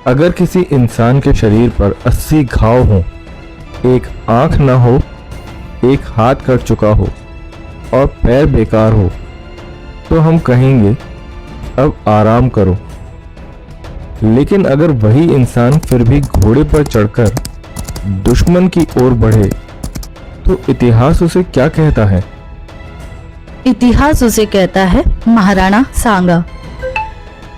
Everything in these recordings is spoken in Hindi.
अगर किसी इंसान के शरीर पर 80 घाव हों, एक आंख न हो, एक हाथ कट चुका हो और पैर बेकार हो, तो हम कहेंगे अब आराम करो। लेकिन अगर वही इंसान फिर भी घोड़े पर चढ़कर दुश्मन की ओर बढ़े, तो इतिहास उसे क्या कहता है? इतिहास उसे कहता है महाराणा सांगा।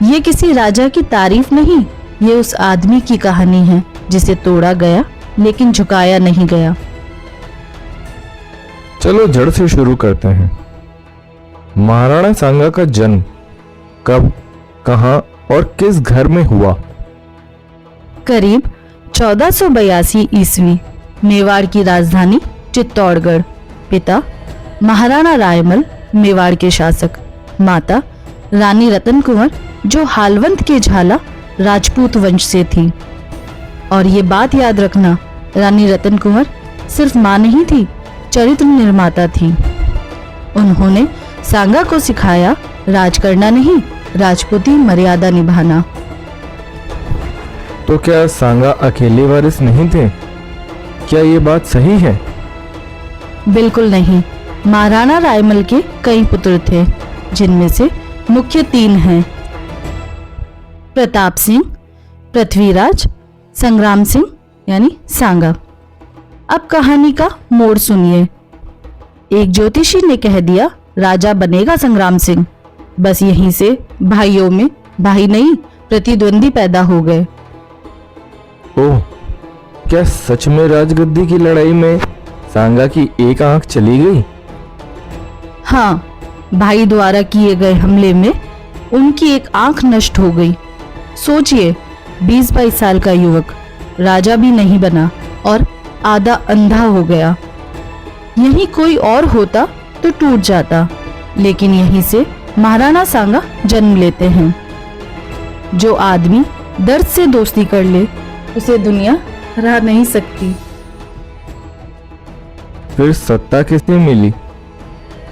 ये किसी राजा की तारीफ नहीं, ये उस आदमी की कहानी है जिसे तोड़ा गया लेकिन झुकाया नहीं गया। चलो जड़ से शुरू करते हैं। महाराणा सांगा का जन्म कब, कहां और किस घर में हुआ? करीब 1482 ईस्वी, मेवाड़ की राजधानी चित्तौड़गढ़। पिता महाराणा रायमल, मेवाड़ के शासक। माता रानी रतन कुंवर, जो हालवंत के झाला राजपूत वंश से थी। और ये बात याद रखना, रानी रतन कुंवर सिर्फ मां नहीं थी, चरित्र निर्माता थी। उन्होंने सांगा को सिखाया राज करना नहीं, राजपूती मर्यादा निभाना। तो क्या सांगा अकेले वारिस नहीं थे? क्या ये बात सही है? बिल्कुल नहीं। महाराणा रायमल के कई पुत्र थे, जिनमें से मुख्य 3 हैं: प्रताप सिंह, पृथ्वीराज, संग्राम सिंह यानी सांगा। अब कहानी का मोड़ सुनिए। एक ज्योतिषी ने कह दिया राजा बनेगा संग्राम सिंह। बस यहीं से भाइयों में भाई नहीं, प्रतिद्वंदी पैदा हो गए। ओह, क्या सच में राजगद्दी की लड़ाई में सांगा की एक आंख चली गई? हाँ, भाई द्वारा किए गए हमले में उनकी एक आंख नष्ट हो गई। सोचिए, 20-22 साल का युवक राजा भी नहीं बना और आधा अंधा हो गया। यही कोई और होता तो टूट जाता, लेकिन यहीं से महाराणा सांगा जन्म लेते हैं। जो आदमी दर्द से दोस्ती कर ले, उसे दुनिया हरा नहीं सकती। फिर सत्ता किससे मिली?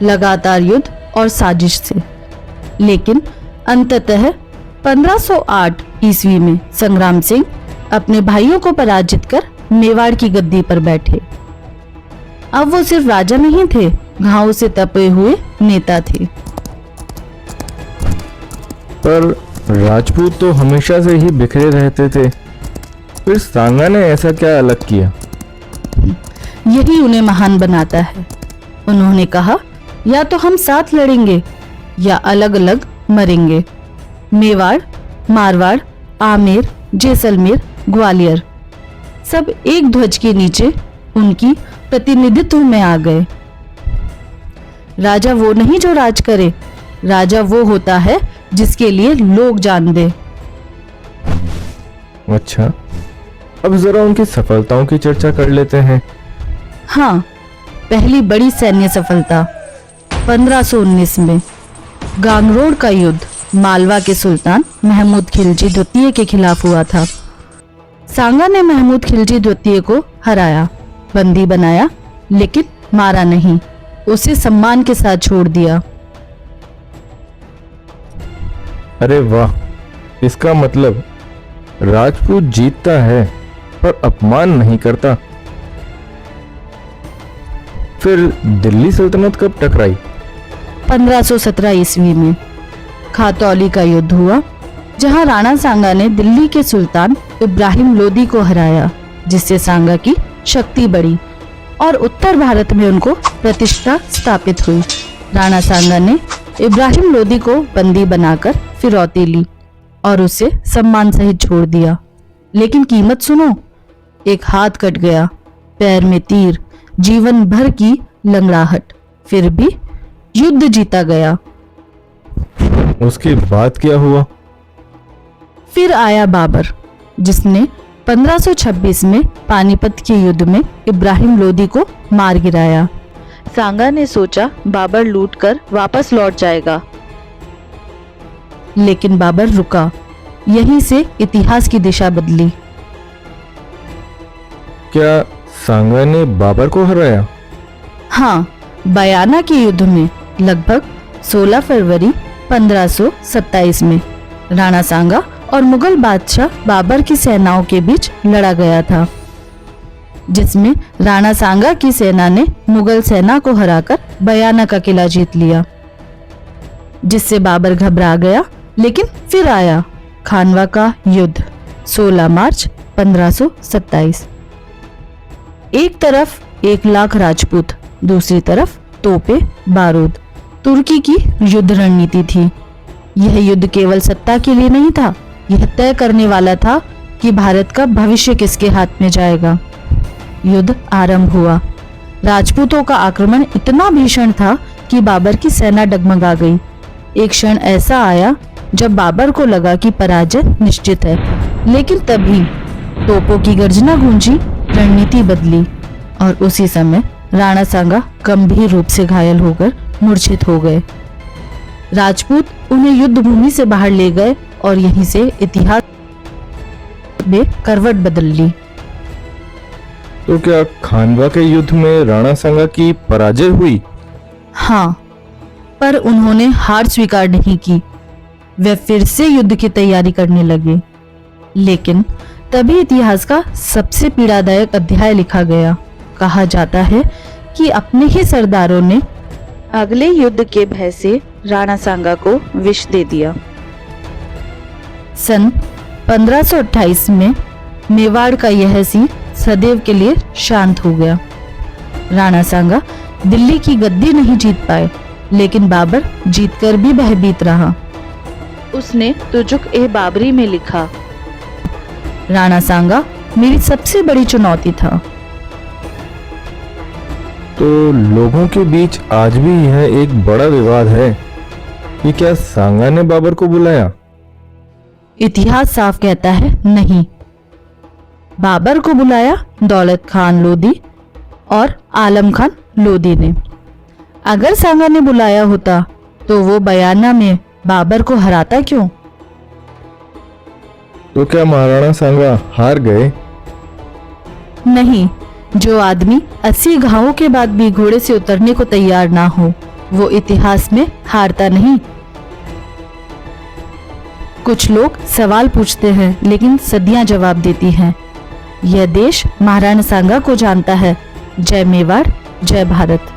लगातार युद्ध और साजिश से। लेकिन अंततः 1508 ईस्वी में संग्राम सिंह अपने भाइयों को पराजित कर मेवाड़ की गद्दी पर बैठे। अब वो सिर्फ राजा नहीं थे, घावों से तपे हुए नेता थे। पर राजपूत तो हमेशा से ही बिखरे रहते थे, फिर सांगा ने ऐसा क्या अलग किया? यही उन्हें महान बनाता है। उन्होंने कहा, या तो हम साथ लड़ेंगे या अलग अलग मरेंगे। मेवाड़, मारवाड़, आमेर, जैसलमेर, ग्वालियर सब एक ध्वज के नीचे उनकी प्रतिनिधित्व में आ गए। राजा वो नहीं जो राज करे, राजा वो होता है जिसके लिए लोग जान दे। अच्छा, अब जरा उनकी सफलताओं की चर्चा कर लेते हैं। हाँ, पहली बड़ी सैन्य सफलता 1519 में गांगरोड का युद्ध मालवा के सुल्तान महमूद खिलजी द्वितीय के खिलाफ हुआ था। सांगा ने महमूद खिलजी द्वितीय को हराया, बंदी बनाया, लेकिन मारा नहीं, उसे सम्मान के साथ छोड़ दिया। अरे वाह, इसका मतलब राजपूत जीतता है पर अपमान नहीं करता। फिर दिल्ली सल्तनत कब टकराई? 1517 ईस्वी में खातौली का युद्ध हुआ, जहां राणा सांगा ने दिल्ली के सुल्तान इब्राहिम लोदी को हराया, जिससे सांगा की शक्ति बढ़ी और उत्तर भारत में उनको प्रतिष्ठा स्थापित हुई। राणा सांगा ने इब्राहिम लोदी को बंदी बनाकर फिरौती ली और उसे सम्मान सहित छोड़ दिया। लेकिन कीमत सुनो, एक हाथ कट गया, पैर में तीर, जीवन भर की लंगड़ाहट, फिर भी युद्ध जीता गया। उसके बाद क्या हुआ? फिर आया बाबर, जिसने 1526 में पानीपत के युद्ध में इब्राहिम लोदी को मार गिराया। सांगा ने सोचा बाबर लूटकर वापस लौट जाएगा, लेकिन बाबर रुका। यहीं से इतिहास की दिशा बदली। क्या सांगा ने बाबर को हराया? हाँ, बयाना के युद्ध में लगभग 16 फरवरी 1527 में राणा सांगा और मुगल बादशाह बाबर की सेनाओं के बीच लड़ा गया था, जिसमें राणा सांगा की सेना ने मुगल सेना को हराकर बयाना का किला जीत लिया, जिससे बाबर घबरा गया। लेकिन फिर आया खानवा का युद्ध 16 मार्च 1527। एक तरफ 1 लाख राजपूत, दूसरी तरफ तोपे बारूद। तुर्की की युद्ध रणनीति थी। यह युद्ध केवल सत्ता के लिए नहीं था, यह तय करने वाला था कि भारत का भविष्य किसके हाथ में जाएगा। युद्ध आरंभ हुआ। राजपूतों का आक्रमण इतना भीषण था कि बाबर की सेना डगमगा गई। एक क्षण ऐसा आया जब बाबर को लगा कि पराजय निश्चित है, लेकिन तभी तोपों की गर्जना गूंजी, रणनीति बदली और उसी समय राणा सांगा गंभीर रूप से घायल होकर मूर्छित हो गए। राजपूत उन्हें युद्ध भूमि से बाहर ले गए और यहीं से इतिहास में करवट बदल ली। तो क्या खानवा के युद्ध में राणा सांगा की पराजय हुई? हाँ, पर उन्होंने हार स्वीकार नहीं की। वे फिर से युद्ध की तैयारी करने लगे। लेकिन तभी इतिहास का सबसे पीड़ादायक अध्याय लिखा गया। कहा जाता है कि अपने ही सरदारों ने अगले युद्ध के भय से राणा सांगा को विष दे दिया। सन 1528 में मेवाड़ का यह सीन सदैव के लिए शांत हो गया। राणा सांगा दिल्ली की गद्दी नहीं जीत पाए, लेकिन बाबर जीतकर भी भयभीत रहा। उसने तुजुक-ए-बाबरी में लिखा, राणा सांगा मेरी सबसे बड़ी चुनौती था। तो लोगों के बीच आज भी यह एक बड़ा विवाद है कि क्या सांगा ने बाबर को बुलाया? इतिहास साफ कहता है नहीं। बाबर को बुलाया दौलत खान लोदी और आलम खान लोदी ने। अगर सांगा ने बुलाया होता तो वो बयाना में बाबर को हराता क्यों? तो क्या महाराणा सांगा हार गए? नहीं, जो आदमी 80 घावों के बाद भी घोड़े से उतरने को तैयार ना हो, वो इतिहास में हारता नहीं। कुछ लोग सवाल पूछते हैं, लेकिन सदियां जवाब देती हैं। यह देश महाराणा सांगा को जानता है। जय मेवाड़, जय भारत।